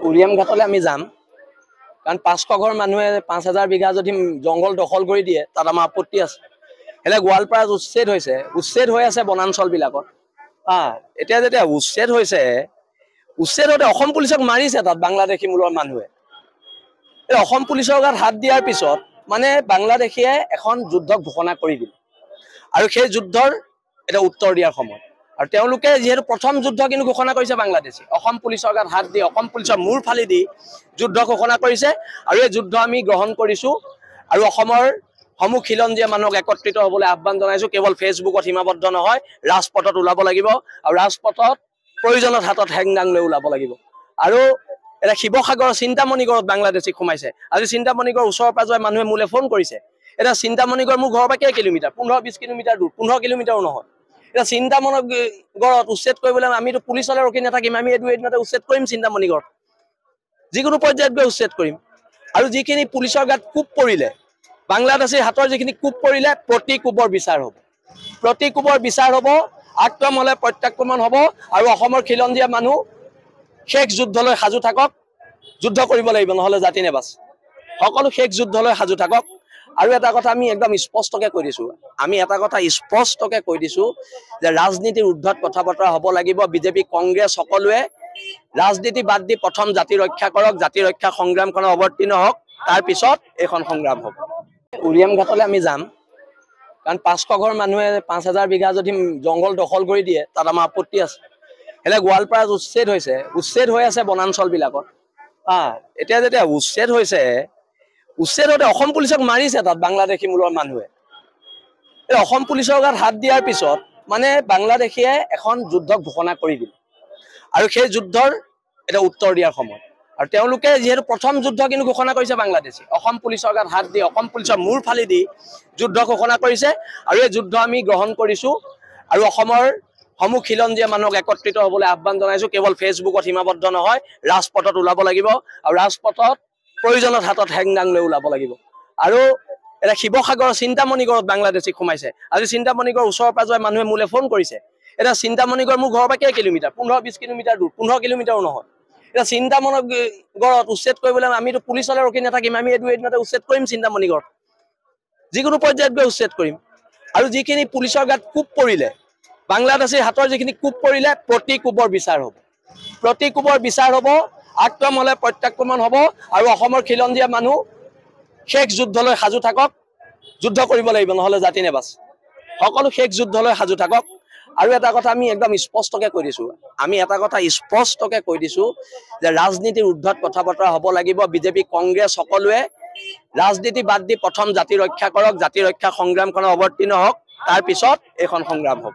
উৰিয়াম ঘাটলৈ আমি যাম কাৰণ 500 ঘৰ মানুহে 5000 বিঘা যদি জংগল দখল কৰি দিয়ে তাত আমাৰ আপত্তি আছে। এনে গোৱালপাৰাত উচ্ছেদ হৈ আছে বনাঞ্চল বিলাকত। এতিয়া যেতিয়া উচ্ছেদ হৈছে, উচ্ছেদতে অসম পুলিচক মাৰিছে তাত বাংলাদেশী মূলৰ মানুহে। এই অসম পুলিচৰ গাত হাত দিয়াৰ পিছত মানে বাংলাদেশীয়ে এখন যুদ্ধক ঘোষণা কৰি দিল আৰু সেই যুদ্ধৰ এটা উত্তৰ দিয়াৰ সময়। আৰু তেওঁলোকে যিহেতু প্ৰথম যুদ্ধ কিন্তু ঘোষণা কৰিছে বাংলাদেশী, অসম পুলিচৰ গাত হাত দি অসম পুলিচৰ মূৰ ফালি দি যুদ্ধ ঘোষণা কৰিছে আৰু এই যুদ্ধ আমি গ্ৰহণ কৰিছো আৰু অসমৰ সমূহ খিলঞ্জীয়া মানুহক একত্ৰিত হ'বলৈ আহ্বান জনাইছো। কেৱল ফেচবুকত সীমাবদ্ধ নহয়, ৰাজপথত ওলাব লাগিব আৰু ৰাজপথত প্ৰয়োজনত হাতত হেংদাং লৈ ওলাব লাগিব। আৰু এটা শিৱসাগৰৰ চিন্তামণিগড়ত বাংলাদেশী সোমাইছে। আজি চিন্তামণিগড় ওচৰৰ পাজৰে মানুহে মোলৈ ফোন কৰিছে। এটা চিন্তামণিগড় মোৰ ঘৰৰ পৰা কেই কিলোমিটাৰ, 15-20 কিলোমিটাৰ দূৰ, 15 কিলোমিটাৰো নহয়। এটা চিন্তামণিগড়ত উচ্ছেদ কৰিবলৈ আমিতো পুলিচলৈ ৰখি নাথাকিম, আমি এদিনতে উচ্ছেদ কৰিম চিন্তামণিগড়, যিকোনো পৰ্যায়ত গৈ উচ্ছেদ কৰিম। আৰু যিখিনি পুলিচৰ গাত কোব পৰিলে, বাংলাদেশীৰ হাতৰ যিখিনি কোব পৰিলে, প্ৰতি কোবৰ বিচাৰ হ'ব, প্ৰতি কোবৰ বিচাৰ হ'ব। আক্ৰমণ হ'লে প্ৰত্যাক্ৰমণ হ'ব আৰু অসমৰ খিলঞ্জীয়া মানুহ শেষ যুদ্ধলৈ সাজু থাকক। যুদ্ধ কৰিব লাগিব, নহ'লে জাতি নেবাচ। সকলো শেষ যুদ্ধলৈ সাজু থাকক। আৰু এটা কথা আমি একদম স্পষ্টকৈ কৈ দিছোঁ, যে ৰাজনীতিৰ ঊৰ্ধ্বত কথা বতৰা হ'ব লাগিব। বিজেপি, কংগ্ৰেছ সকলোৱে ৰাজনীতি বাদ দি প্ৰথম জাতি ৰক্ষা কৰক, জাতি ৰক্ষা সংগ্ৰামখনত অৱতীৰ্ণ হওক, তাৰপিছত এইখন সংগ্ৰাম হ'ব। উৰিয়াম ঘাটলৈ আমি যাম কাৰণ 500 ঘৰ মানুহে 5000 বিঘা যদি জংগল দখল কৰি দিয়ে তাত আমাৰ আপত্তি আছে। এনে গোৱালপাৰাত উচ্ছেদ হৈ আছে বনাঞ্চল বিলাকত। এতিয়া যেতিয়া উচ্ছেদ হৈছে, উচ্ছেদতে অসম পুলিচক মাৰিছে তাত বাংলাদেশী মূলৰ মানুহে। এই অসম পুলিচৰ গাত হাত দিয়াৰ পিছত মানে বাংলাদেশীয়ে এখন যুদ্ধক ঘোষণা কৰি দিল আৰু সেই যুদ্ধৰ এটা উত্তৰ দিয়াৰ সময়। আৰু তেওঁলোকে যিহেতু প্ৰথম যুদ্ধ কিন্তু ঘোষণা কৰিছে বাংলাদেশী, অসম পুলিচৰ গাত হাত দি অসম পুলিচৰ মূৰ ফালি দি যুদ্ধ ঘোষণা কৰিছে আৰু এই যুদ্ধ আমি গ্ৰহণ কৰিছো আৰু অসমৰ সমূহ খিলঞ্জীয়া মানুহক একত্ৰিত হ'বলৈ আহ্বান জনাইছো। কেৱল ফেচবুকত সীমাবদ্ধ নহয়, ৰাজপথত ওলাব লাগিব আৰু ৰাজপথত প্ৰয়োজনত হাতত হেংদাং লৈ ওলাব লাগিব। আৰু এটা শিৱসাগৰৰ চিন্তামণিগড়ত বাংলাদেশী সোমাইছে। আজি চিন্তামণিগড় ওচৰৰ পাজৰে মানুহে মোলৈ ফোন কৰিছে। এটা চিন্তামণিগড় মোৰ ঘৰৰ পৰা কেই কিলোমিটাৰ, 15-20 কিলোমিটাৰ দূৰ, 15 কিলোমিটাৰো নহয়। এটা চিন্তামণিগড়ত উচ্ছেদ কৰিবলৈ আমিতো পুলিচলৈ ৰখি নাথাকিম, আমি এদিনতে উচ্ছেদ কৰিম চিন্তামণিগড়, যিকোনো পৰ্যায়ত গৈ উচ্ছেদ কৰিম। আৰু যিখিনি পুলিচৰ গাত কোব পৰিলে, বাংলাদেশীৰ হাতৰ যিখিনি কোব পৰিলে, প্ৰতি কোবৰ বিচাৰ হ'ব, প্ৰতি কোবৰ বিচাৰ হ'ব। আক্ৰমণ হ'লে প্ৰত্যাক্ৰমণ হ'ব আৰু অসমৰ খিলঞ্জীয়া মানুহ শেষ যুদ্ধলৈ সাজু থাকক। যুদ্ধ কৰিব লাগিব, নহ'লে জাতি নেবাচ। সকলো শেষ যুদ্ধলৈ সাজু থাকক। আৰু এটা কথা আমি একদম স্পষ্টকৈ কৈ দিছোঁ, যে ৰাজনীতিৰ ঊৰ্ধ্বত কথা বতৰা হ'ব লাগিব। বিজেপি, কংগ্ৰেছ সকলোৱে ৰাজনীতি বাদ দি প্ৰথম জাতি ৰক্ষা কৰক, জাতি ৰক্ষা সংগ্ৰামখনত অৱতীৰ্ণ হওক, তাৰপিছত এইখন সংগ্ৰাম হ'ব।